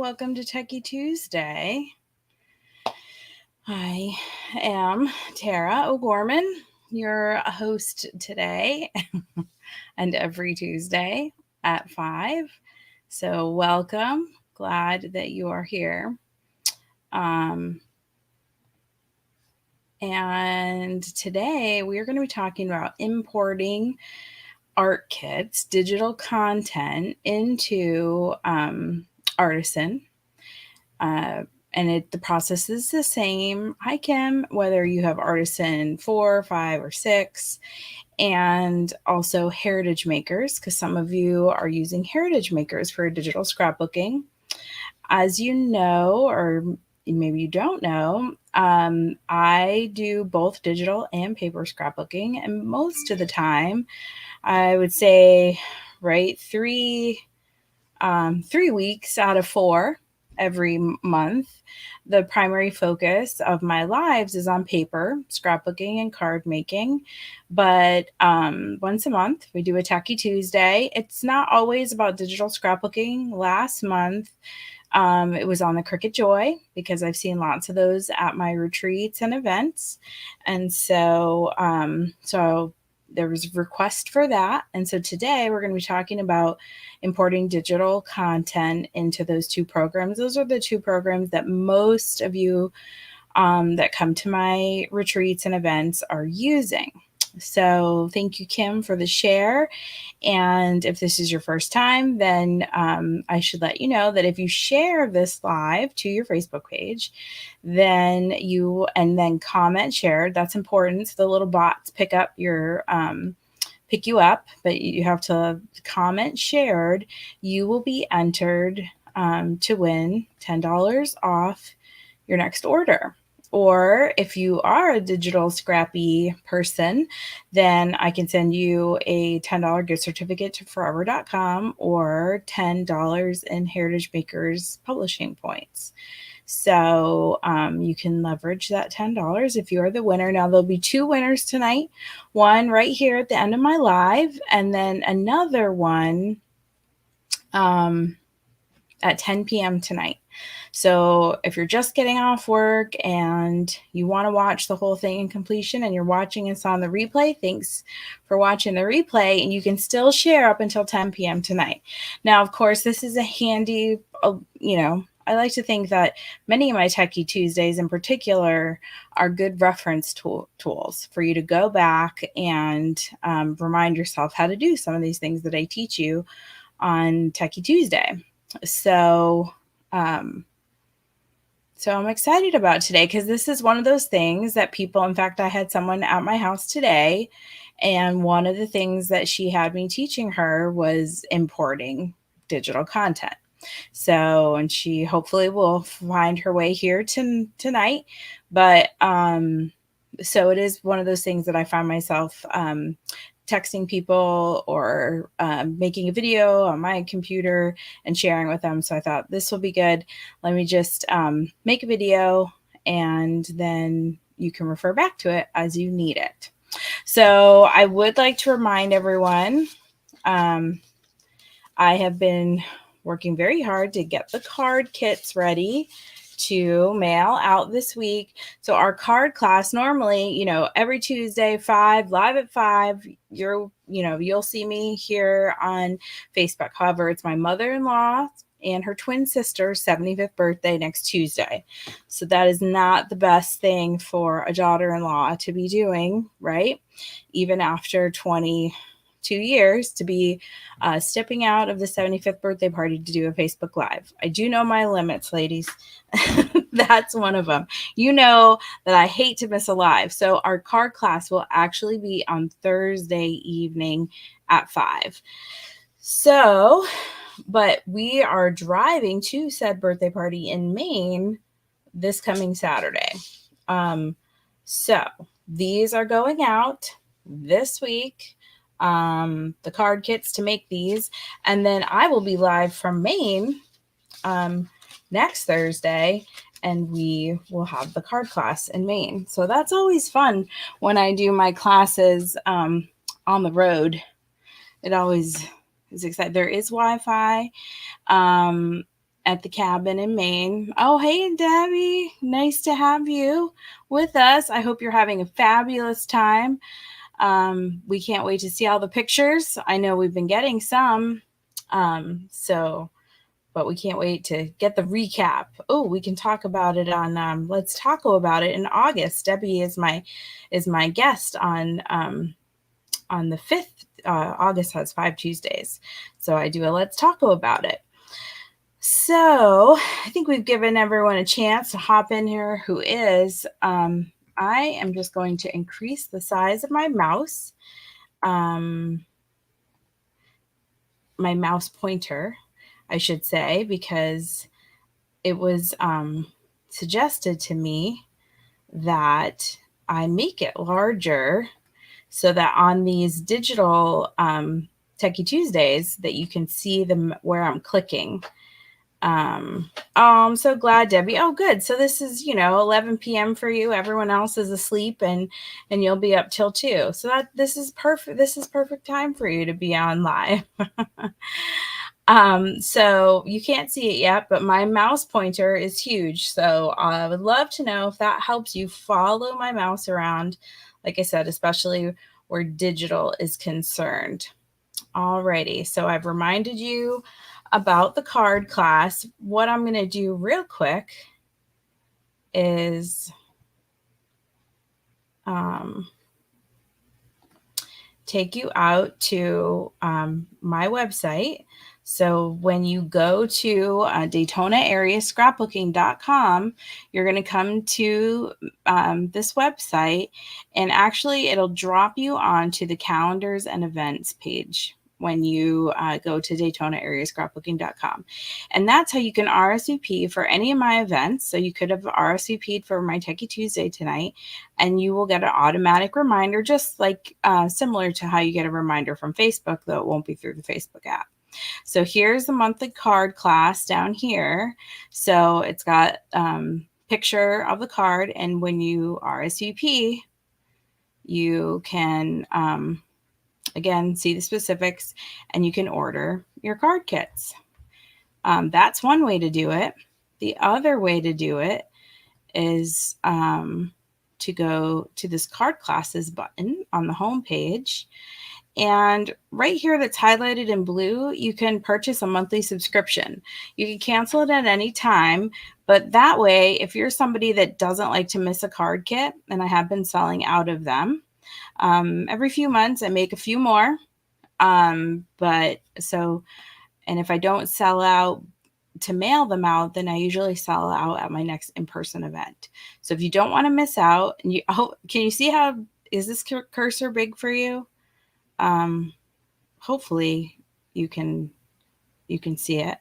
welcome to Techie Tuesday. I am Tara O'Gorman, your host today and every Tuesday at 5. So, welcome. Glad that you are here. And today we are going to be talking about importing art kits, digital content into Artisan. And the process is the same. Hi, Kim, whether you have Artisan 4, 5, or 6, and also Heritage Makers, because some of you are using Heritage Makers for digital scrapbooking. As you know, or maybe you don't know, I do both digital and paper scrapbooking, and most of the time, I would say, right, 3 weeks out of 4 every month. The primary focus of my lives is on paper, scrapbooking, and card making. But once a month, we do a Techie Tuesday. It's not always about digital scrapbooking. Last month, it was on the Cricut Joy because I've seen lots of those at my retreats and events. And so there was a request for that. And so today we're going to be talking about importing digital content into those 2 programs. Those are the 2 programs that most of you that come to my retreats and events are using. So thank you, Kim, for the share. And if this is your first time, then I should let you know that if you share this live to your Facebook page, then comment shared, that's important. So the little bots pick you up, but you have to comment shared. You will be entered to win $10 off your next order. Or if you are a digital scrappy person, then I can send you a $10 gift certificate to forever.com or $10 in Heritage Makers publishing points. So you can leverage that $10 if you are the winner. Now, there'll be 2 winners tonight, one right here at the end of my live, and then another one at 10 p.m. tonight. So if you're just getting off work and you want to watch the whole thing in completion and you're watching us on the replay, thanks for watching the replay, and you can still share up until 10 p.m. tonight. Now, of course, this is a handy, I like to think that many of my Techie Tuesdays in particular are good reference tools for you to go back and remind yourself how to do some of these things that I teach you on Techie Tuesday. So I'm excited about today because this is one of those things that people, in fact, I had someone at my house today, and one of the things that she had me teaching her was importing digital content. So, and she hopefully will find her way here tonight. But so it is one of those things that I find myself texting people or making a video on my computer and sharing with them. So I thought this will be good. Let me just make a video and then you can refer back to it as you need it. So I would like to remind everyone, I have been working very hard to get the card kits ready to mail out this week. So our card class normally, every Tuesday, 5, live at 5, you'll see me here on Facebook. However, it's my mother-in-law and her twin sister's 75th birthday next Tuesday. So that is not the best thing for a daughter-in-law to be doing, right? Even after 22 years, to be stepping out of the 75th birthday party to do a Facebook Live. I do know my limits, ladies. That's one of them. You know that I hate to miss a live. So our card class will actually be on Thursday evening at 5. So, but we are driving to said birthday party in Maine this coming Saturday. So these are going out this week. The card kits to make these, and then I will be live from Maine next Thursday, and we will have the card class in Maine. So that's always fun when I do my classes on the road. It always is exciting. There is Wi-Fi. at the cabin in Maine. Oh, hey, Debbie. Nice to have you with us. I hope you're having a fabulous time. We can't wait to see all the pictures. I know we've been getting some. But we can't wait to get the recap. Oh, we can talk about it on Let's Taco about it in August. Debbie is my guest on the 5th. August has 5 Tuesdays. So I do a Let's Taco about it. So I think we've given everyone a chance to hop in here who is. I am just going to increase the size of my mouse pointer, I should say, because it was suggested to me that I make it larger so that on these digital Techie Tuesdays that you can see them where I'm clicking. Oh, I'm so glad, Debbie. Oh, good. So this is, 11 p.m. for you. Everyone else is asleep and you'll be up till 2. So this is perfect. This is perfect time for you to be on live. So you can't see it yet, but my mouse pointer is huge. So I would love to know if that helps you follow my mouse around, like I said, especially where digital is concerned. Alrighty, so I've reminded you about the card class. What I'm going to do real quick is take you out to my website. So when you go to DaytonaAreaScrapbooking.com, you're going to come to this website, and actually it'll drop you onto the calendars and events page when you go to DaytonaAreaScrapbooking.com. And that's how you can RSVP for any of my events. So you could have RSVP'd for my Techie Tuesday tonight, and you will get an automatic reminder, just like similar to how you get a reminder from Facebook, though it won't be through the Facebook app. So here's the monthly card class down here. So it's got picture of the card, and when you RSVP, you can again see the specifics, and you can order your card kits. That's one way to do it. The other way to do it is to go to this card classes button on the home page. And right here that's highlighted in blue, you can purchase a monthly subscription. You can cancel it at any time, but that way, if you're somebody that doesn't like to miss a card kit, and I have been selling out of them, every few months I make a few more. And if I don't sell out to mail them out, then I usually sell out at my next in-person event. So if you don't want to miss out, and can you see how, is this cursor big for you? Hopefully you can see it.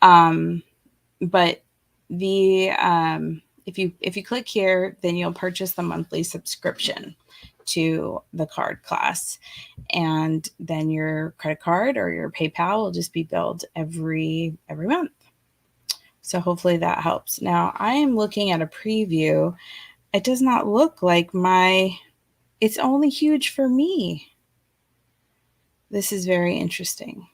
But if you click here, then you'll purchase the monthly subscription to the card class, and then your credit card or your PayPal will just be billed every month. So hopefully that helps. Now I am looking at a preview. It does not look like it's only huge for me. This is very interesting.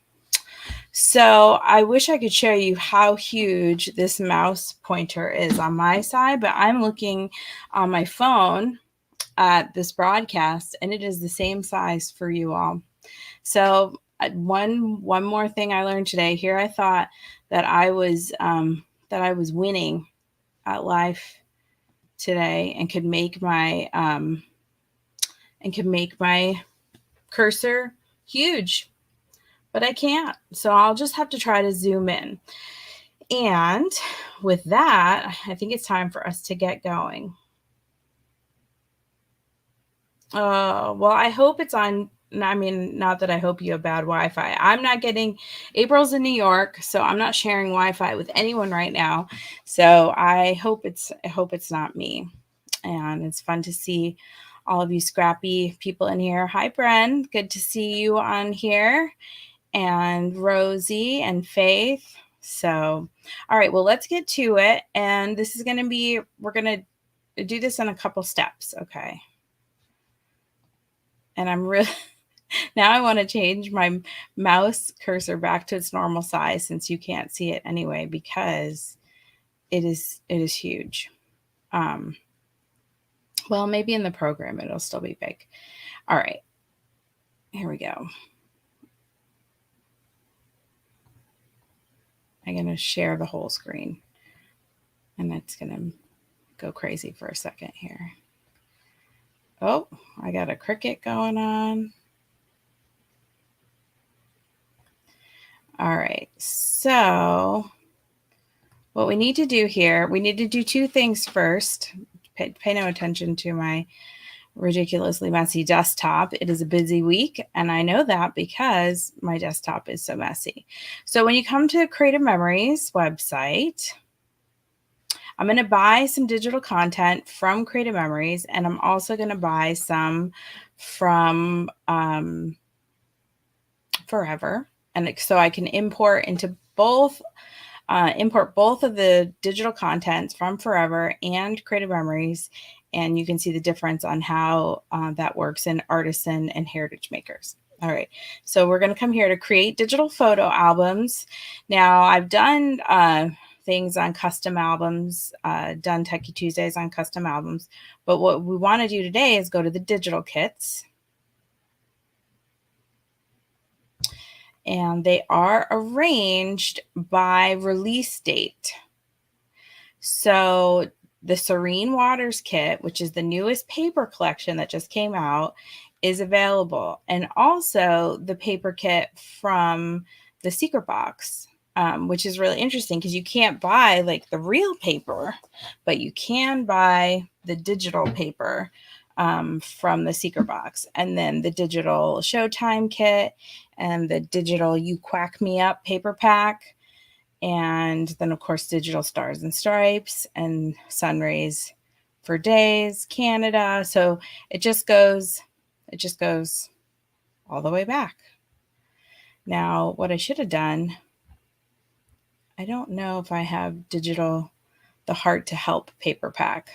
So I wish I could show you how huge this mouse pointer is on my side, but I'm looking on my phone at this broadcast, and it is the same size for you all. So one more thing I learned today. Here I thought that I was winning at life today and could make my cursor huge, but I can't. So I'll just have to try to zoom in. And with that, I think it's time for us to get going. Well, I hope it's on. I mean, not that I hope you have bad Wi-Fi. I'm not getting, April's in New York, so I'm not sharing Wi-Fi with anyone right now. So I hope it's not me. And it's fun to see all of you scrappy people in here. Hi, Bren. Good to see you on here. And Rosie and Faith. So, all right, well, let's get to it. And this is going to be, we're going to do this in a couple steps. Okay. And I'm Now I want to change my mouse cursor back to its normal size since you can't see it anyway, because it is huge. Well, maybe in the program it'll still be big. All right, here we go. I'm going to share the whole screen, and it's going to go crazy for a second here. Oh, I got a cricket going on. All right, so what we need to do here, we need to do two things first. Pay no attention to my ridiculously messy desktop. It is a busy week, and I know that because my desktop is so messy. So when you come to Creative Memories website, I'm going to buy some digital content from Creative Memories, and I'm also going to buy some from Forever, and so I can import both of the digital contents from Forever and Creative Memories, and you can see the difference on how that works in Artisan and Heritage Makers. All right, so we're going to come here to create digital photo albums. Now, I've done things on custom albums, done Techie Tuesdays on custom albums, but what we want to do today is go to the digital kits. And they are arranged by release date. So the Serene Waters kit, which is the newest paper collection that just came out, is available. And also the paper kit from the Secret Box, which is really interesting because you can't buy like the real paper, but you can buy the digital paper from the Secret Box. And then the digital Showtime kit and the digital You Quack Me Up paper pack. And then, of course, digital Stars and Stripes and Sunrays for Days, Canada. So it just goes all the way back. Now, what I should have done, I don't know if I have the Heart to Help paper pack.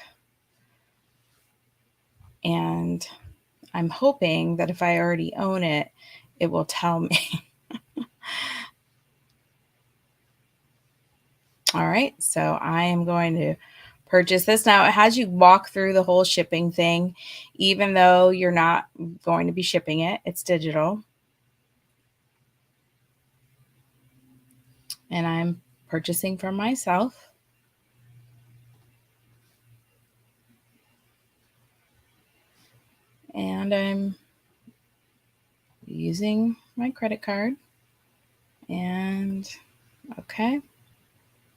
And I'm hoping that if I already own it, it will tell me. All right, so I am going to purchase this. Now, it has you walk through the whole shipping thing, even though you're not going to be shipping it. It's digital. And I'm purchasing from myself. And I'm using my credit card. And okay,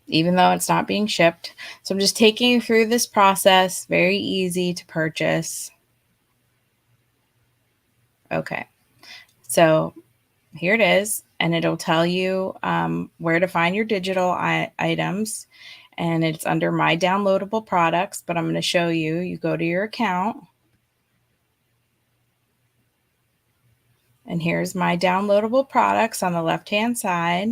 even though it's not being shipped. So I'm just taking you through this process. Very easy to purchase. Okay, so here it is, and it'll tell you where to find your digital items, and it's under My Downloadable Products, but I'm going to show you. You go to your account, and here's My Downloadable Products on the left-hand side.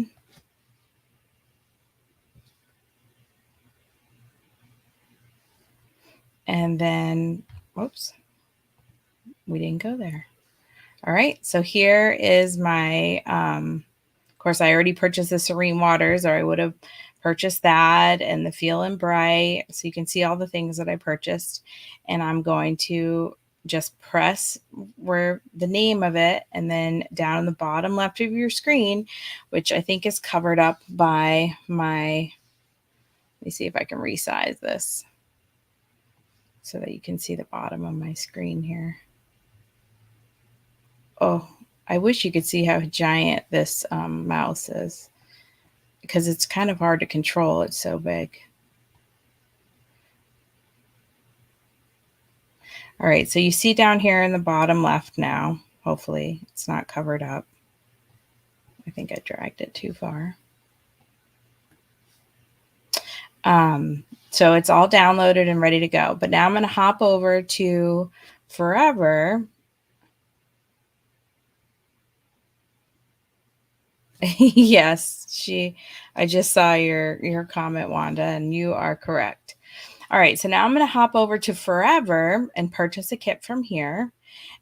And then, whoops, we didn't go there. All right, so here is my, of course, I already purchased the Serene Waters, or I would have purchased that, and the Feel and Bright. So you can see all the things that I purchased. And I'm going to just press where the name of it, and then down in the bottom left of your screen, which I think is covered up by my, let me see if I can resize this so that you can see the bottom of my screen here. Oh, I wish you could see how giant this mouse is, because it's kind of hard to control. It's so big. All right, so you see down here in the bottom left now, hopefully it's not covered up. I think I dragged it too far. So it's all downloaded and ready to go. But now I'm going to hop over to Forever. Yes, I just saw your comment, Wanda, and you are correct. All right, so now I'm going to hop over to Forever and purchase a kit from here.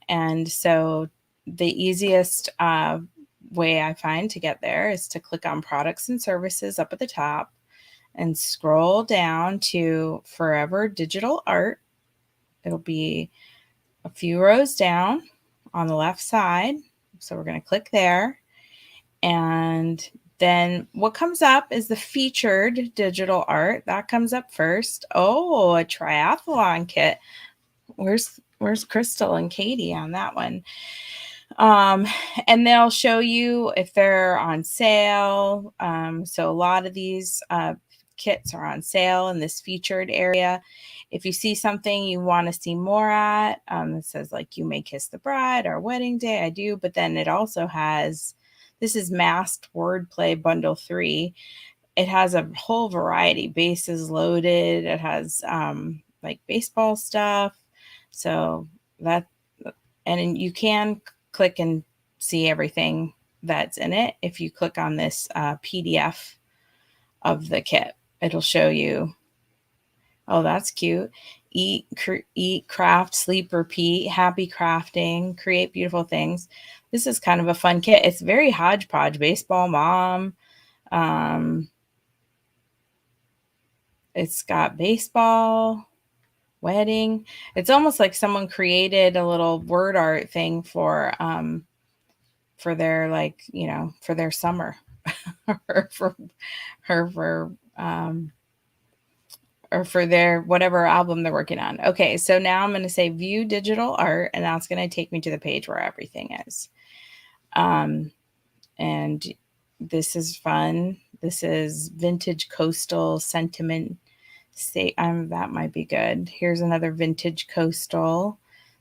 And so the easiest way I find to get there is to click on products and services up at the top and scroll down to Forever Digital Art. It'll be a few rows down on the left side. So we're going to click there. And then what comes up is the featured digital art. That comes up first. Oh, a triathlon kit. Where's Crystal and Katie on that one? And they'll show you if they're on sale. So a lot of these kits are on sale in this featured area. If you see something you want to see more at, it says like You May Kiss the Bride or Wedding Day. I do, but then it also has, this is Masked Wordplay Bundle 3. It has a whole variety, bases loaded. It has like baseball stuff. So that, and you can click and see everything that's in it. If you click on this PDF of the kit, it'll show you. Oh, that's cute. Eat, craft, sleep, repeat, happy crafting, create beautiful things. This is kind of a fun kit. It's very hodgepodge. Baseball mom. It's got baseball, wedding. It's almost like someone created a little word art thing for their, like, you know, for their summer or for their whatever album they're working on. Okay, so now I'm going to say view digital art, and that's going to take me to the page where everything is. And this is fun. This is vintage coastal sentiment. That might be good. Here's another vintage coastal.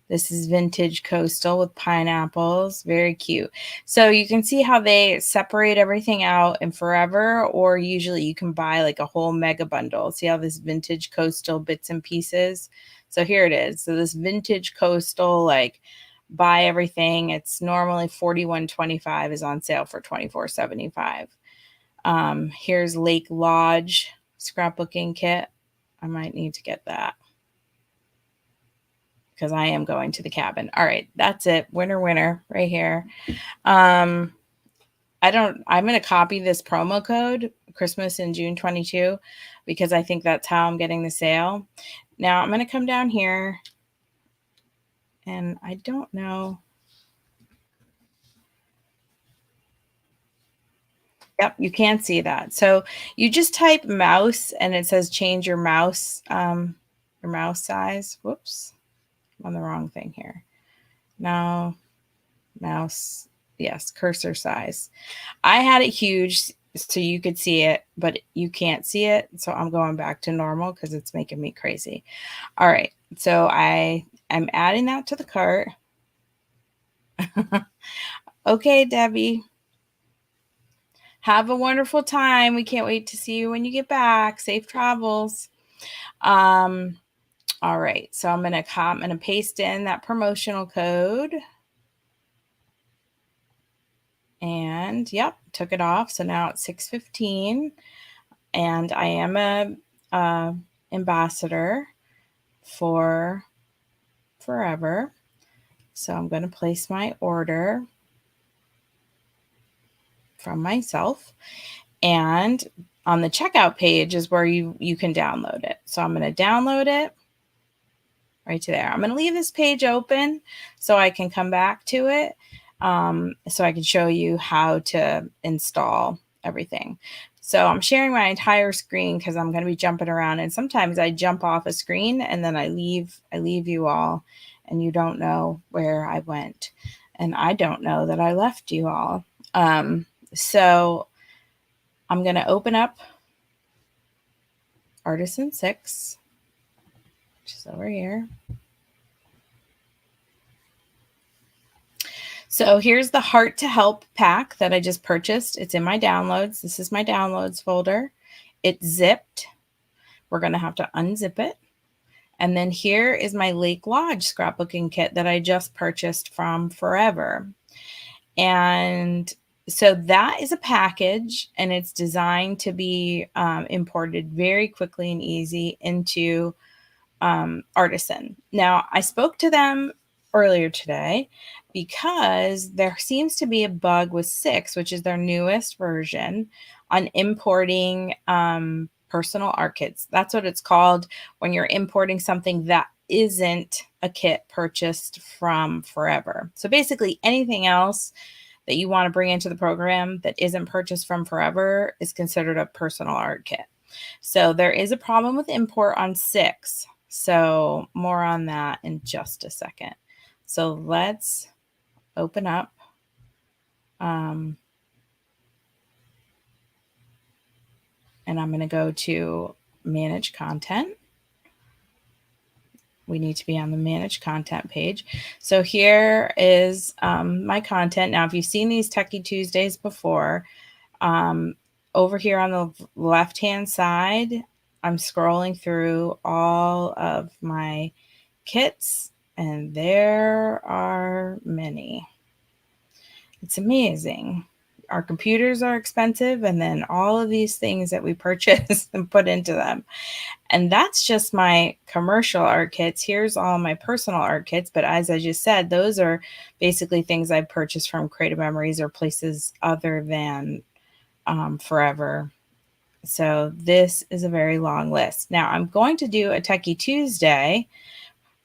This is vintage coastal with pineapples. Very cute. So you can see how they separate everything out in Forever, or usually you can buy like a whole mega bundle. See how this vintage coastal bits and pieces? So here it is. So this vintage coastal, like, buy everything. It's normally $41.25, is on sale for $24.75. Here's Lake Lodge scrapbooking kit. I might need to get that because I am going to the cabin. All right, that's it. Winner right here. I'm going to copy this promo code, Christmas in June 22, because I think that's how I'm getting the sale. Now I'm going to come down here, and I don't know. Yep, you can see that. So you just type mouse, and it says change your mouse size. Whoops, I'm on the wrong thing here. No, mouse. Yes, cursor size. I had it huge so you could see it, but you can't see it. So I'm going back to normal because it's making me crazy. All right. So I'm adding that to the cart. Okay, Debbie. Have a wonderful time. We can't wait to see you when you get back. Safe travels. All right. So I'm going to paste in that promotional code. And yep, took it off. So now it's 6:15, and I am a ambassador for Forever. So I'm going to place my order from myself, and on the checkout page is where you can download it. So I'm going to download it right to there. I'm going to leave this page open so I can come back to it. So I can show you how to install everything. So I'm sharing my entire screen because I'm going to be jumping around, and sometimes I jump off a screen and then I leave you all, and you don't know where I went, and I don't know that I left you all. So I'm going to open up Artisan 6, which is over here. So here's the Heart to Help pack that I just purchased. It's in my downloads. This is my downloads folder. It's zipped. We're going to have to unzip it. And then here is my Lake Lodge scrapbooking kit that I just purchased from Forever. And so that is a package, and it's designed to be imported very quickly and easy into Artisan. Now, I spoke to them earlier today because there seems to be a bug with 6, which is their newest version, on importing personal art kits. That's what it's called when you're importing something that isn't a kit purchased from Forever. So basically anything else that you want to bring into the program that isn't purchased from Forever is considered a personal art kit. So there is a problem with import on 6. So more on that in just a second. So let's open up and I'm going to go to manage content. We need to be on the manage content page. So here is my content. Now, if you've seen these Techie Tuesdays before, over here on the left-hand side, I'm scrolling through all of my kits, and there are many. It's amazing. Our computers are expensive, and then all of these things that we purchase and put into them. And that's just my commercial art kits. Here's all my personal art kits. But as I just said, those are basically things I've purchased from Creative Memories or places other than Forever. So this is a very long list. Now I'm going to do a Techie Tuesday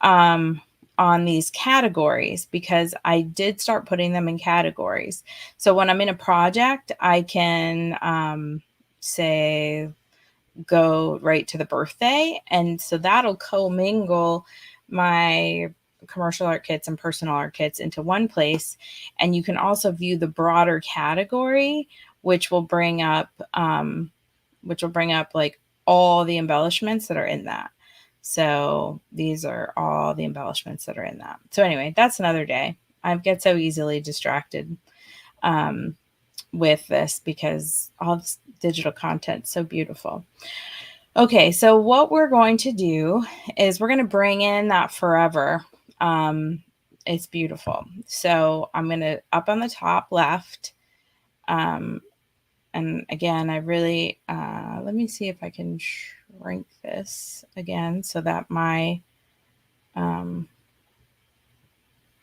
on these categories because I did start putting them in categories. So when I'm in a project, I can say go right to the birthday. And so that'll commingle my commercial art kits and personal art kits into one place. And you can also view the broader category, which will bring up like all the embellishments that are in that. So these are all the embellishments that are in that. So anyway, that's another day. I get so easily distracted with this because all this digital content is so beautiful. Okay, so what we're going to do is we're going to bring in that Forever. It's beautiful. So I'm going to up on the top left. And again, I really, let me see if I can shrink this again so that my, all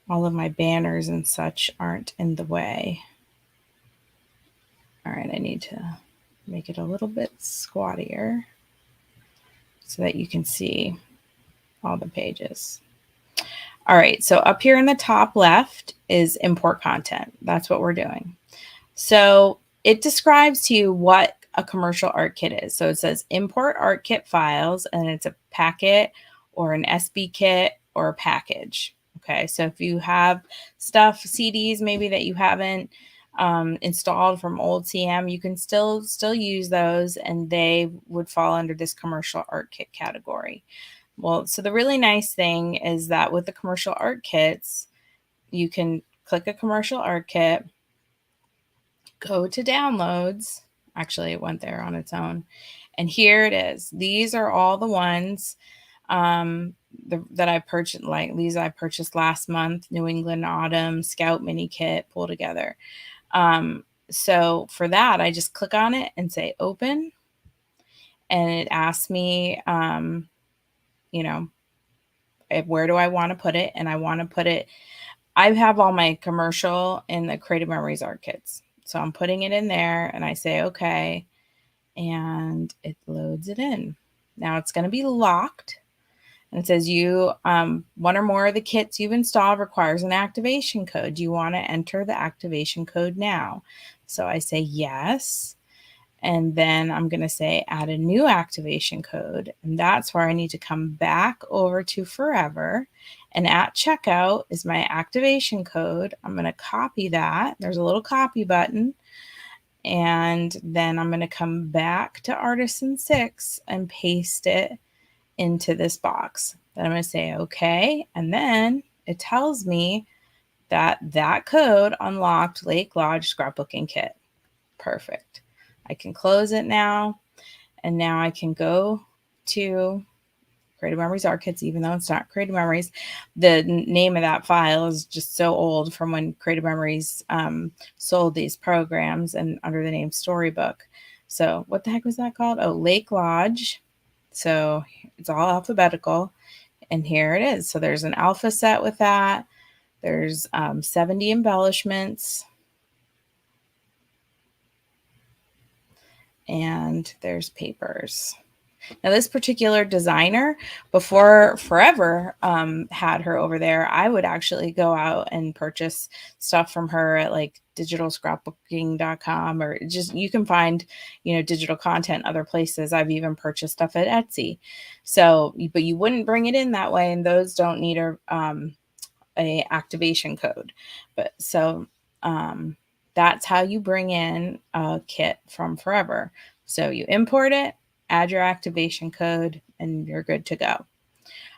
of my banners and such aren't in the way. All right, I need to make it a little bit squattier so that you can see all the pages. All right, so up here in the top left is import content. That's what we're doing. So it describes to you what a commercial art kit is. So it says import art kit files, and it's a packet or an SB kit or a package. Okay, so if you have stuff, CDs maybe that you haven't installed from old CM, you can still use those, and they would fall under this commercial art kit category. Well, so the really nice thing is that with the commercial art kits, you can click a commercial art kit, go to downloads. Actually, it went there on its own. And here it is. These are all the ones that I purchased, like these I purchased last month, New England Autumn, Scout Mini Kit, pull together. So for that, I just click on it and say open. And it asks me, you know, where do I want to put it? And I want to put it, I have all my commercial in the Creative Memories art kits. So I'm putting it in there and I say, okay, and it loads it in. Now it's going to be locked. And it says one or more of the kits you've installed requires an activation code. Do you want to enter the activation code now? So I say yes. And then I'm going to say add a new activation code. And that's where I need to come back over to Forever. And at checkout is my activation code. I'm going to copy that. There's a little copy button. And then I'm going to come back to Artisan 6 and paste it into this box. Then I'm going to say okay. And then it tells me that that code unlocked Lake Lodge scrapbooking kit. Perfect. I can close it now. And now I can go to Creative Memories art kits, even though it's not Creative Memories. The name of that file is just so old from when Creative Memories sold these programs and under the name Storybook. So what the heck was that called? Oh, Lake Lodge. So it's all alphabetical. And here it is. So there's an alpha set with that. There's 70 embellishments, and there's papers. Now, this particular designer, before forever had her over there, I would actually go out and purchase stuff from her at like digitalscrapbooking.com, or just, you can find, digital content other places. I've even purchased stuff at Etsy. So, but you wouldn't bring it in that way, and those don't need a activation code. But so that's how you bring in a kit from forever. So you import it, add your activation code, and you're good to go.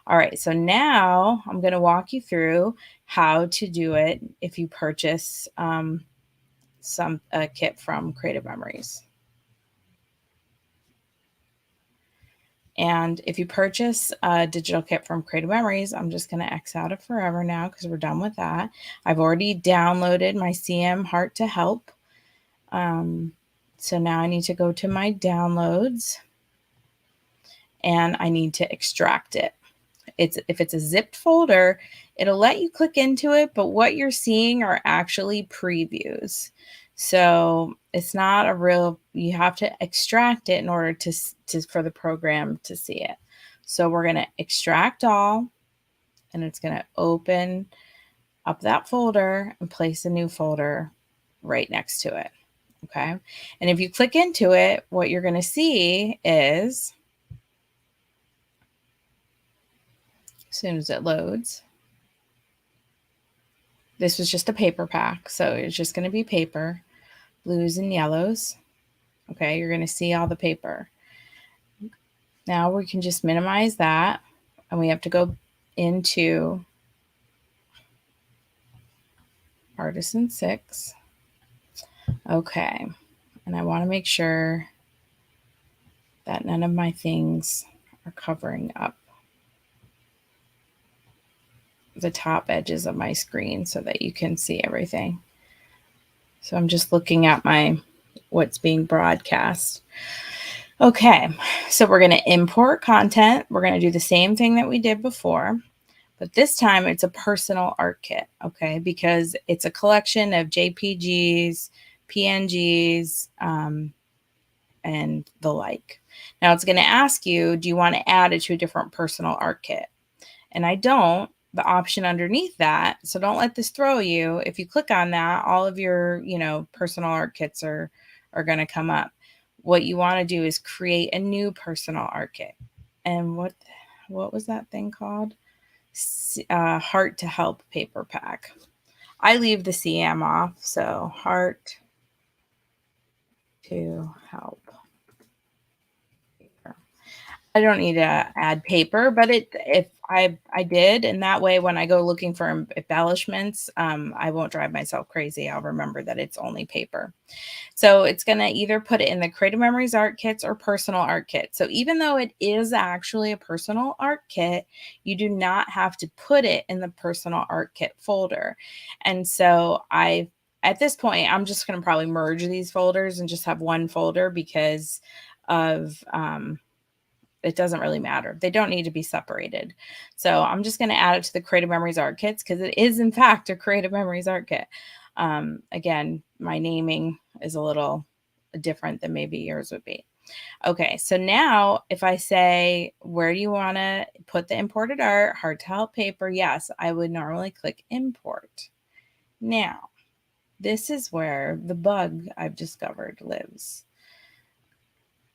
All right, so now I'm going to walk you through how to do it if you purchase a kit from Creative Memories. And if you purchase a digital kit from Creative Memories, I'm just going to X out of forever now because we're done with that. I've already downloaded my CM Heart to Help. So now I need to go to my downloads, and I need to extract it. If it's a zipped folder, it'll let you click into it, but what you're seeing are actually previews. So it's not a real, you have to extract it in order for the program to see it. So we're going to extract all, and it's going to open up that folder and place a new folder right next to it. Okay. And if you click into it, what you're going to see is, as soon as it loads, this was just a paper pack. So it's just going to be paper, blues and yellows. Okay. You're going to see all the paper. Now we can just minimize that, and we have to go into Artisan 6. Okay. And I want to make sure that none of my things are covering up the top edges of my screen so that you can see everything. So I'm just looking at what's being broadcast. Okay, so we're going to import content. We're going to do the same thing that we did before, but this time it's a personal art kit, okay, because it's a collection of JPGs, PNGs, and the like. Now it's going to ask you, do you want to add it to a different personal art kit? And I don't. The option underneath that, so don't let this throw you. If you click on that, all of your, personal art kits are going to come up. What you want to do is create a new personal art kit. And what was that thing called? Heart to Help paper pack. I leave the CM off, so Heart to Help. I don't need to add paper, but if I did, and that way when I go looking for embellishments, I won't drive myself crazy. I'll remember that it's only paper. So it's going to either put it in the Creative Memories art kits or personal art kit. So even though it is actually a personal art kit, you do not have to put it in the personal art kit folder. And so at this point, I'm just going to probably merge these folders and just have one folder because of, it doesn't really matter. They don't need to be separated. So I'm just going to add it to the Creative Memories art kits because it is in fact a Creative Memories art kit. Again, my naming is a little different than maybe yours would be. Okay, so now if I say, where do you want to put the imported art? Heart to Help paper. Yes, I would normally click import. Now, this is where the bug I've discovered lives.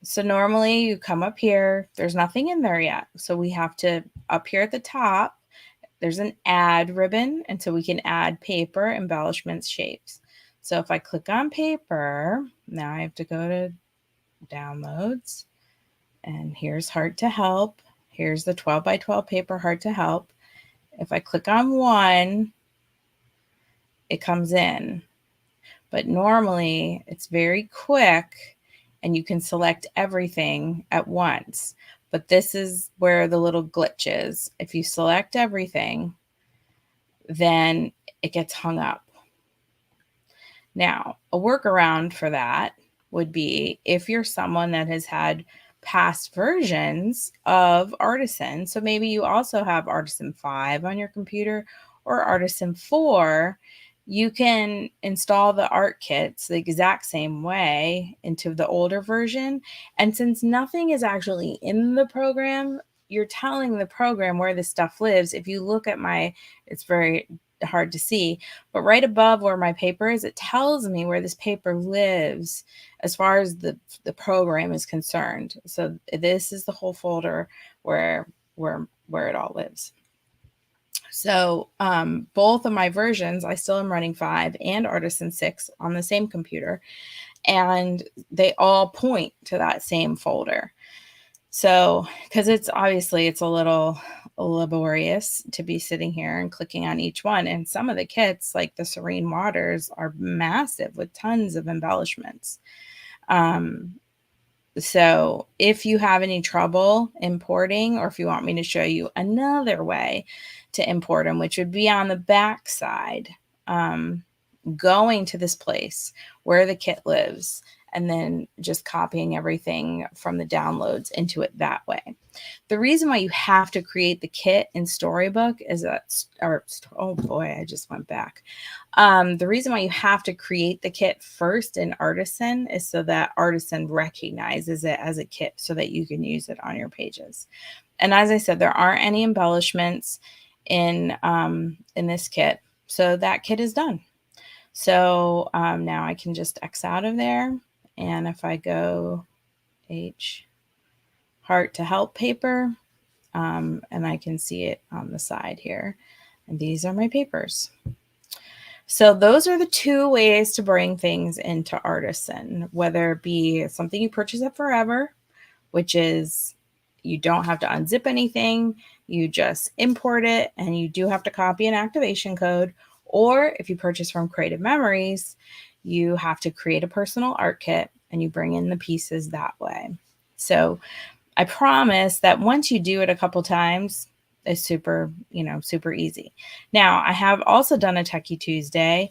So normally you come up here, there's nothing in there yet. So we have to, up here at the top, there's an add ribbon. And so we can add paper, embellishments, shapes. So if I click on paper, now I have to go to downloads, and here's Heart to Help. Here's the 12 by 12 paper Heart to Help. If I click on one, it comes in. But normally it's very quick and you can select everything at once. But this is where the little glitch is. If you select everything, then it gets hung up. Now, a workaround for that would be if you're someone that has had past versions of Artisan. So maybe you also have Artisan 5 on your computer, or Artisan 4, you can install the art kits the exact same way into the older version. And since nothing is actually in the program, you're telling the program where this stuff lives. If you look at it's very hard to see, but right above where my paper is, it tells me where this paper lives as far as the program is concerned. So this is the whole folder where it all lives. So both of my versions, I still am running 5 and Artisan 6 on the same computer, and they all point to that same folder. So, because it's a little laborious to be sitting here and clicking on each one. And some of the kits, like the Serene Waters, are massive with tons of embellishments. So if you have any trouble importing, or if you want me to show you another way to import them, which would be on the back side, going to this place where the kit lives and then just copying everything from the downloads into it that way. The reason why you have to create the kit in Storybook is that, oh boy, I just went back. The reason why you have to create the kit first in Artisan is so that Artisan recognizes it as a kit so that you can use it on your pages. And as I said, there aren't any embellishments in this kit. So that kit is done. So now I can just X out of there. And if I go Heart to Help paper, and I can see it on the side here. And these are my papers. So those are the two ways to bring things into Artisan, whether it be something you purchase at Forever, which is you don't have to unzip anything, you just import it, and you do have to copy an activation code. Or if you purchase from Creative Memories, you have to create a personal art kit and you bring in the pieces that way. So I promise that once you do it a couple times, it's super easy. Now, I have also done a Techie Tuesday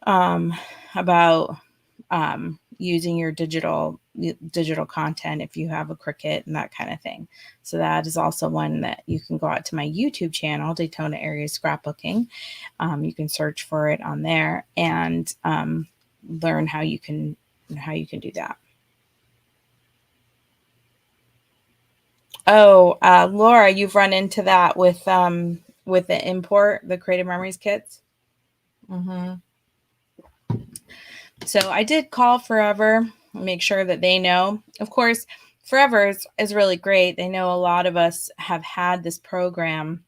about using your digital content if you have a Cricut and that kind of thing. So that is also one that you can go out to my YouTube channel, Daytona Area Scrapbooking. You can search for it on there and learn how you can do that. Oh, Laura, you've run into that with the import, the Creative Memories kits. Mm-hmm. So I did call Forever, make sure that they know. Of course, Forever is really great. They know a lot of us have had this program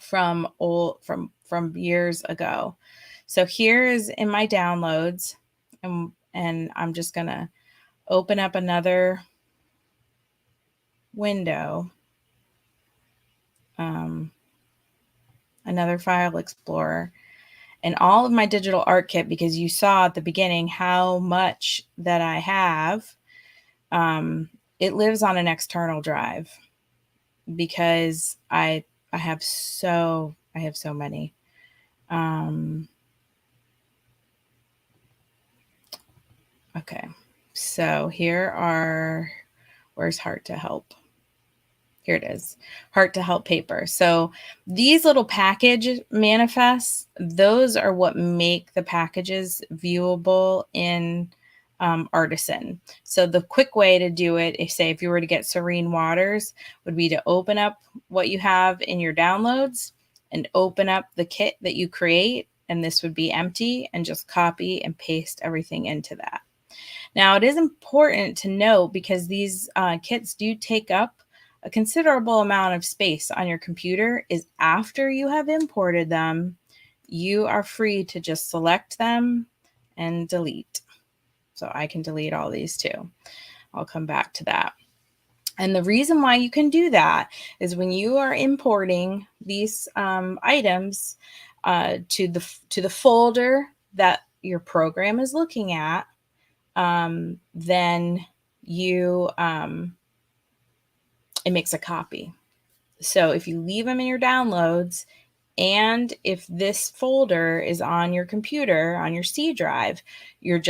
from years ago. So here is in my downloads, and I'm just gonna open up another window, another file explorer, and all of my digital art kit, because you saw at the beginning how much that I have. It lives on an external drive because I have so many. Okay, so where's Heart to Help? Here it is, Heart to Help paper. So these little package manifests, those are what make the packages viewable in Artisan. So the quick way to do it, if you were to get Serene Waters, would be to open up what you have in your downloads and open up the kit that you create. And this would be empty, and just copy and paste everything into that. Now, it is important to note, because these kits do take up a considerable amount of space on your computer, is after you have imported them, you are free to just select them and delete. So I can delete all these too. I'll come back to that. And the reason why you can do that is when you are importing these items to the folder that your program is looking at, then you it makes a copy. So if you leave them in your downloads, and if this folder is on your computer, on your C drive, you're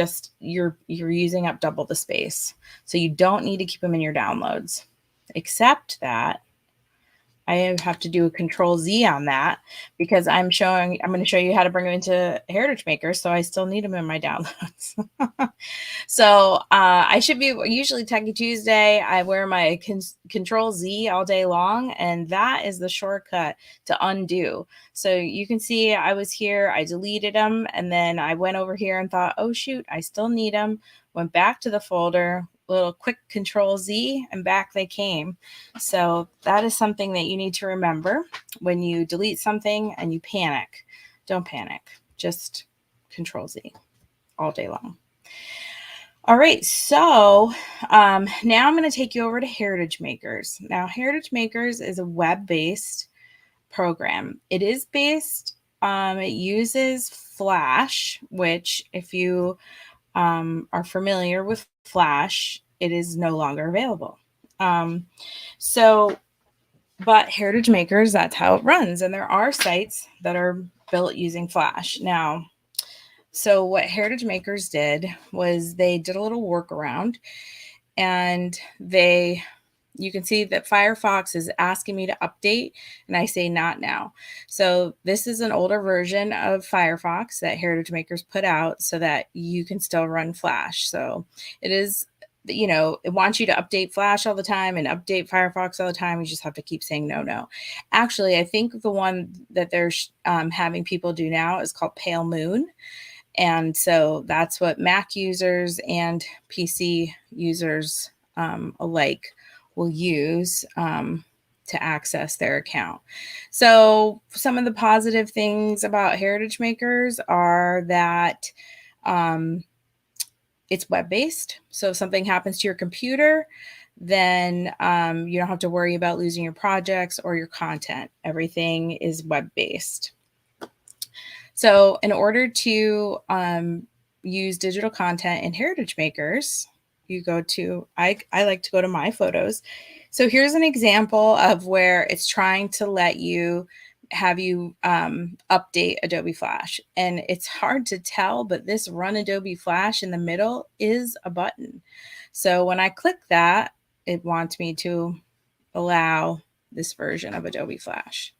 using up double the space. So you don't need to keep them in your downloads, except that I have to do a control Z on that because I'm going to show you how to bring them into Heritage Makers. So I still need them in my downloads. So I should be usually Techie Tuesday. I wear my control Z all day long, and that is the shortcut to undo. So you can see I was here, I deleted them, and then I went over here and thought, oh shoot, I still need them. Went back to the folder, little quick control Z, and back they came. So that is something that you need to remember when you delete something and you panic. Don't panic, just control Z all day long. All right, so now I'm going to take you over to Heritage Makers. Now, Heritage Makers is a web-based program. It is based, it uses Flash, which if you are familiar with Flash, it is no longer available. But Heritage Makers, that's how it runs. And there are sites that are built using Flash. Now, so what Heritage Makers did was they did a little workaround, and you can see that Firefox is asking me to update, and I say not now. So this is an older version of Firefox that Heritage Makers put out so that you can still run Flash. So it is, it wants you to update Flash all the time and update Firefox all the time. You just have to keep saying no. Actually, I think the one that they're having people do now is called Pale Moon. And so that's what Mac users and PC users alike will use to access their account. So some of the positive things about Heritage Makers are that it's web-based. So if something happens to your computer, then you don't have to worry about losing your projects or your content. Everything is web-based. So in order to use digital content in Heritage Makers, you go to, I like to go to My Photos. So here's an example of where it's trying to let you have you update Adobe Flash. And it's hard to tell, but this Run Adobe Flash in the middle is a button. So when I click that, it wants me to allow this version of Adobe Flash.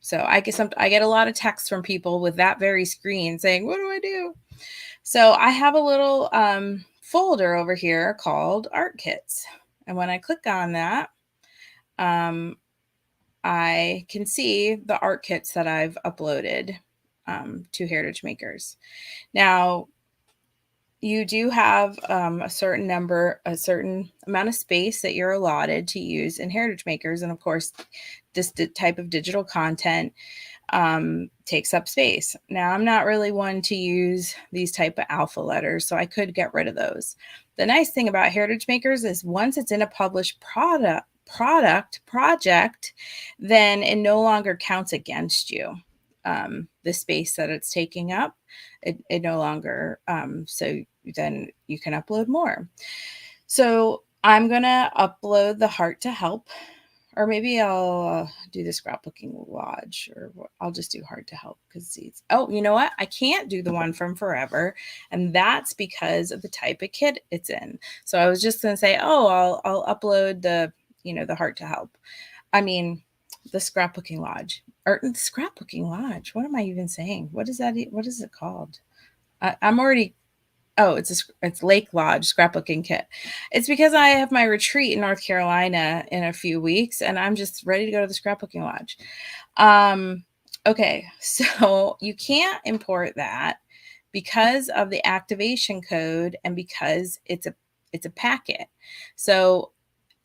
So I get a lot of texts from people with that very screen saying, what do I do? So I have a little folder over here called Art Kits. And when I click on that, I can see the art kits that I've uploaded to Heritage Makers. Now, you do have a certain amount of space that you're allotted to use in Heritage Makers. And of course, this type of digital content takes up space. Now, I'm not really one to use these type of alpha letters, so I could get rid of those. The nice thing about Heritage Makers is once it's in a published project, then it no longer counts against you. The space that it's taking up, it no longer, so then you can upload more. So I'm going to upload the Heart to Help, or maybe I'll do the Scrapbooking Lodge, or I'll just do Heart to Help because oh, you know what? I can't do the one from Forever, and that's because of the type of kit it's in. So I was just going to say, oh, I'll upload the Heart to Help. I mean, the Scrapbooking Lodge, or the Scrapbooking Lodge. What am I even saying? What is that? What is it called? I'm already. Oh, it's Lake Lodge Scrapbooking Kit. It's because I have my retreat in North Carolina in a few weeks, and I'm just ready to go to the Scrapbooking Lodge. Okay, so you can't import that because of the activation code and because it's a packet. So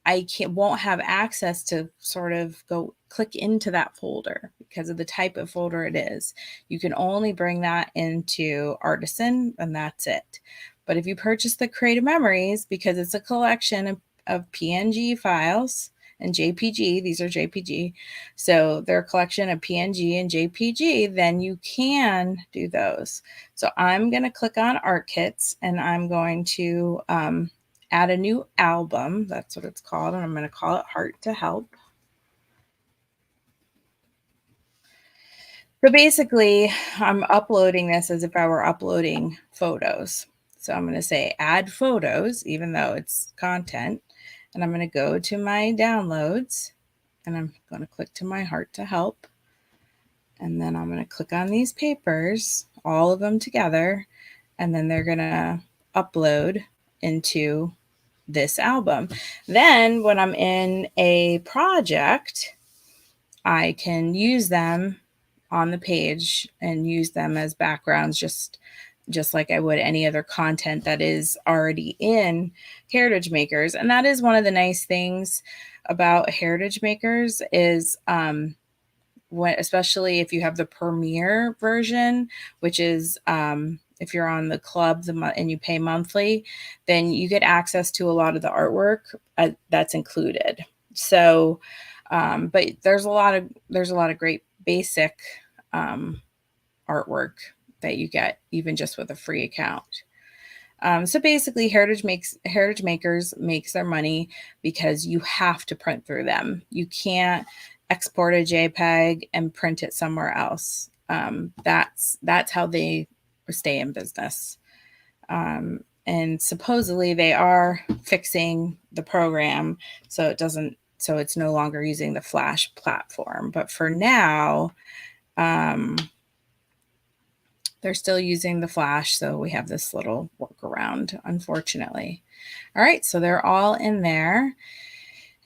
I won't have access to sort of go click into that folder because of the type of folder it is. You can only bring that into Artisan, and that's it. But if you purchase the Creative Memories, because it's a collection of PNG files and JPG, these are JPG, so they're a collection of PNG and JPG, then you can do those. So I'm going to click on Art Kits, and I'm going to add a new album. That's what it's called. And I'm going to call it Heart to Help. So basically, I'm uploading this as if I were uploading photos. So I'm going to say add photos, even though it's content. And I'm going to go to my downloads. and I'm going to click to my heart to help. And then I'm going to click on these papers, all of them together, and then they're going to upload into this album. Then when I'm in a project, I can use them on the page and use them as backgrounds, just like I would any other content that is already in Heritage Makers. And that is one of the nice things about Heritage Makers is especially if you have the Premier version, which is if you're on the club and you pay monthly, then you get access to a lot of the artwork that's included. So, but there's a lot of great basic artwork that you get even just with a free account. So basically, Heritage Makers makes their money because you have to print through them. You can't export a JPEG and print it somewhere else. That's how they stay in business. And supposedly they are fixing the program so it's no longer using the Flash platform. But for now, they're still using the Flash, so we have this little workaround, unfortunately. All right, so they're all in there.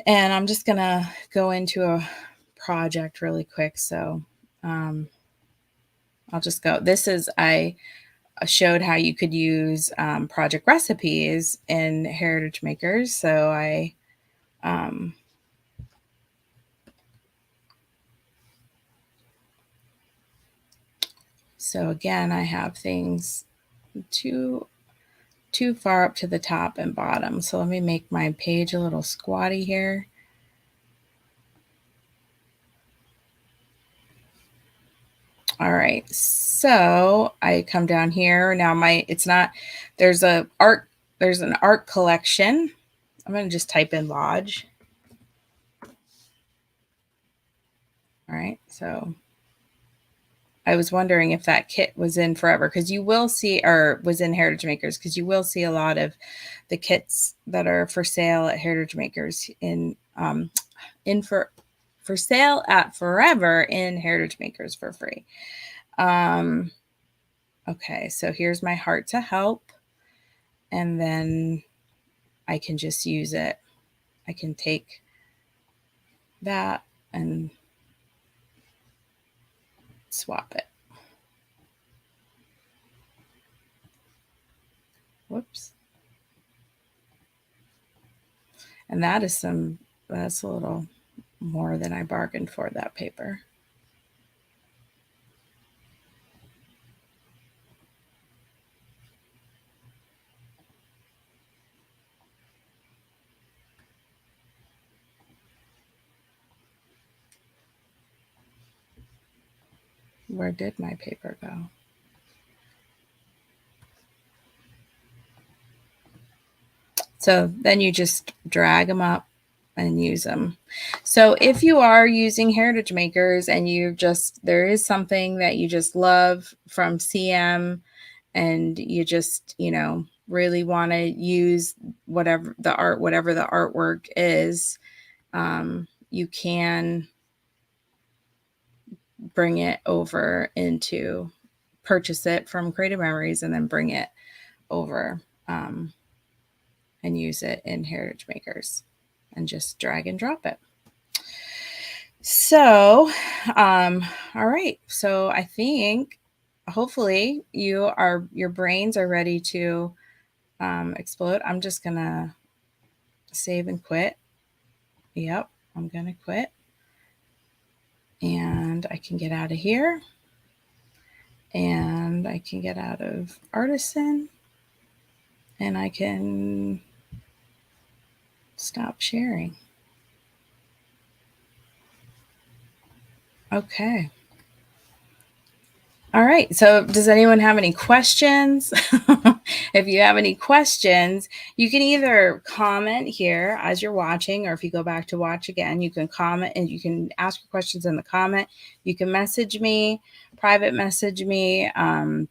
And I'm just going to go into a project really quick. So I'll just go. I showed how you could use project recipes in Heritage Makers. So so again, I have things too far up to the top and bottom. So let me make my page a little squatty here. All right, so I come down here now. There's an art collection. I'm going to just type in Lodge. All right, so I was wondering if that kit was in Forever, because you will see, or was in Heritage Makers, because you will see a lot of the kits that are for sale at Heritage Makers for sale at Forever in Heritage Makers for free. Okay, so here's my heart to help, and then I can just use it. I can take that and swap it. Whoops. And that's a little more than I bargained for, that paper. Where did my paper go? So then you just drag them up and use them. So if you are using Heritage Makers and there is something that you just love from CM and you just, really want to use whatever the artwork is, you can bring it over purchase it from Creative Memories and then bring it over and use it in Heritage Makers and just drag and drop it. So, all right. So I think hopefully your brains are ready to explode. I'm just going to save and quit. Yep, I'm going to quit. And I can get out of here. And I can get out of Artisan. And I can stop sharing. Okay. All right. So does anyone have any questions? If you have any questions, you can either comment here as you're watching, or if you go back to watch again, you can comment and you can ask your questions in the comment. You can message me, private message me,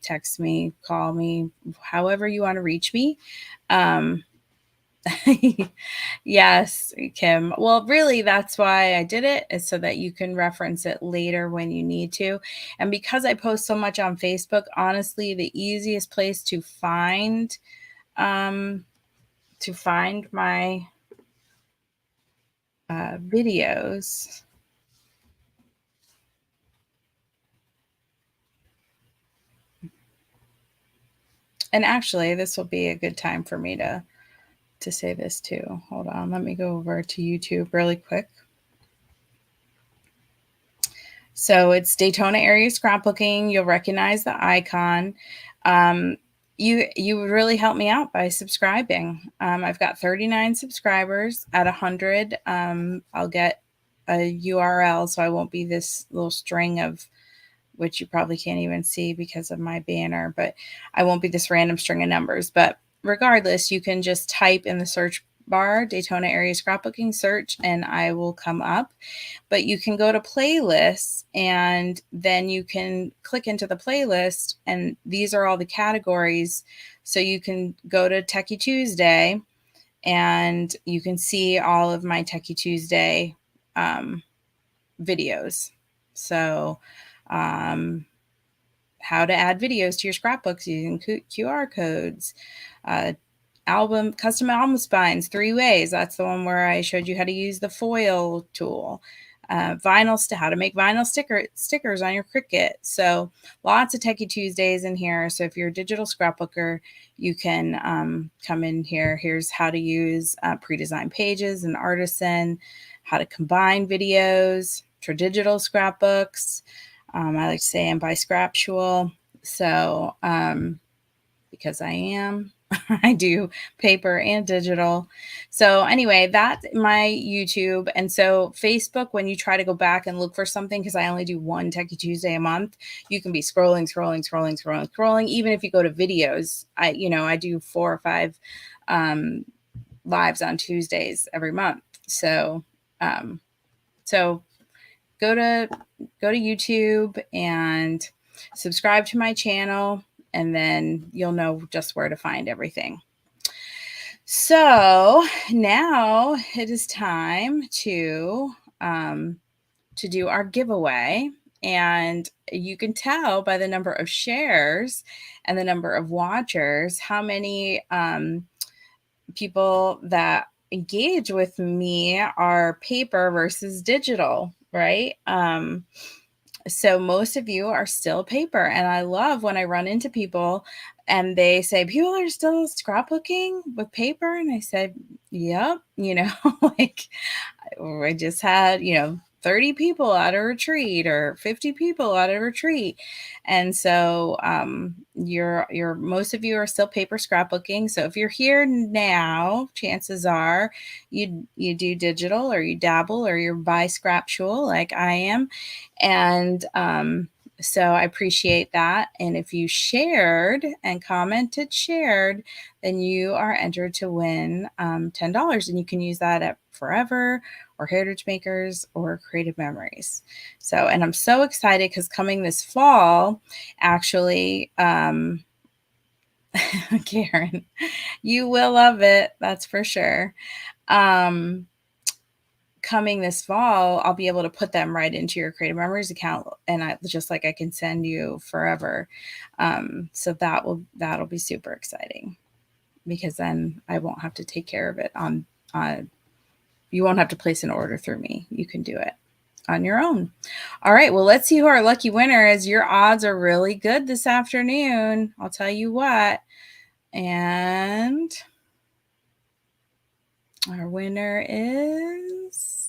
text me, call me, however you want to reach me. Yes, Kim. Well, really, that's why I did it, is so that you can reference it later when you need to. And because I post so much on Facebook, honestly, the easiest place um, to find my videos. And actually, this will be a good time for me to say this too. Hold on, let me go over to YouTube really quick. So it's Daytona area scrapbooking. You'll recognize the icon. Um, you would really help me out by subscribing. I've got 39 subscribers. At 100, I'll get a URL, so I won't be this little string of, which you probably can't even see because of my banner, but I won't be this random string of numbers. But regardless, you can just type in the search bar Daytona area scrapbooking search, and I will come up. But you can go to playlists, and then you can click into the playlist, and these are all the categories. So you can go to Techie Tuesday, and you can see all of my Techie Tuesday videos. So how to add videos to your scrapbooks using QR codes, uh, custom album spines 3 ways. That's the one where I showed you how to use the foil tool. How to make vinyl stickers on your Cricut. So lots of Techie Tuesdays in here. So if you're a digital scrapbooker, you can come in here. Here's how to use pre-designed pages in Artisan, how to combine videos for digital scrapbooks. I like to say I'm biscraptual. So because I am. I do paper and digital. So anyway, that's my YouTube. And so Facebook, when you try to go back and look for something, because I only do one Techie Tuesday a month, you can be scrolling. Even if you go to videos, I do 4 or 5 lives on Tuesdays every month. So so go to YouTube and subscribe to my channel, and then you'll know just where to find everything. So now it is time to do our giveaway. And you can tell by the number of shares and the number of watchers how many people that engage with me are paper versus digital, right? So most of you are still paper. And I love when I run into people and they say, people are still scrapbooking with paper. And I said, yep, like I just had, 30 people at a retreat or 50 people at a retreat. And so you're most of you are still paper scrapbooking. So if you're here now, chances are you do digital, or you dabble, or you're biscraptual like I am. And so I appreciate that. And if you shared and commented shared, then you are entered to win $10. And you can use that at Forever or Heritage Makers or Creative Memories. So, and I'm so excited because coming this fall, actually, Karen, you will love it. That's for sure. Coming this fall, I'll be able to put them right into your Creative Memories account, and I can send you Forever. So that'll be super exciting, because then I won't have to take care of it on you won't have to place an order through me. You can do it on your own. All right, well, let's see who our lucky winner is. Your odds are really good this afternoon, I'll tell you what. And our winner is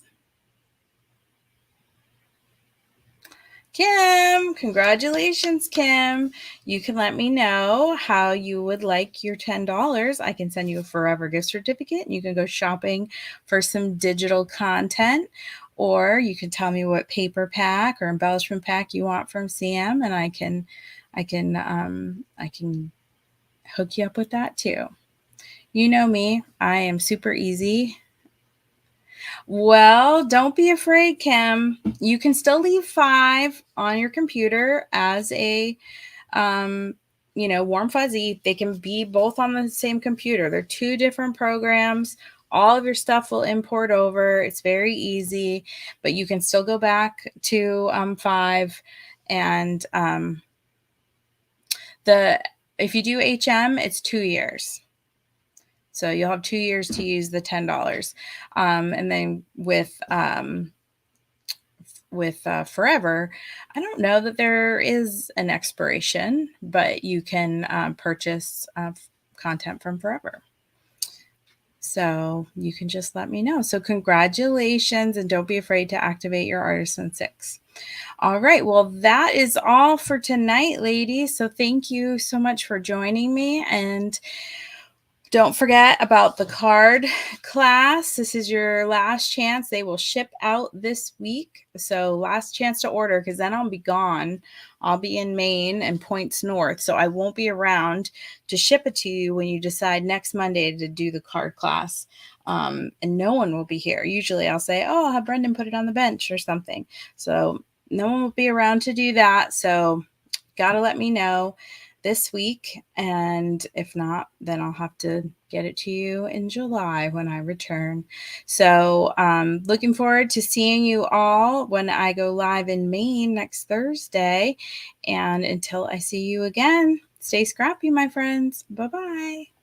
Kim. Congratulations, Kim. You can let me know how you would like your $10. I can send you a Forever gift certificate, and you can go shopping for some digital content, or you can tell me what paper pack or embellishment pack you want from CM, and I can hook you up with that too. You know me, I am super easy. Well, don't be afraid, Kim. You can still leave 5 on your computer as a warm fuzzy. They can be both on the same computer. They're two different programs. All of your stuff will import over. It's very easy, but you can still go back to 5. And if you do HM, it's 2 years. So you'll have 2 years to use the $10. And then with Forever, I don't know that there is an expiration, but you can purchase content from Forever. So you can just let me know. So congratulations, and don't be afraid to activate your Artisan 6. All right. Well, that is all for tonight, ladies. So thank you so much for joining me. And don't forget about the card class. This is your last chance. They will ship out this week. So last chance to order, because then I'll be gone. I'll be in Maine and points north. So I won't be around to ship it to you when you decide next Monday to do the card class. And no one will be here. Usually I'll say, oh, I'll have Brendan put it on the bench or something. So no one will be around to do that. So got to let me know this week, and if not, then I'll have to get it to you in July when I return. So looking forward to seeing you all when I go live in Maine next Thursday. And until I see you again, stay scrappy, my friends. Bye-bye.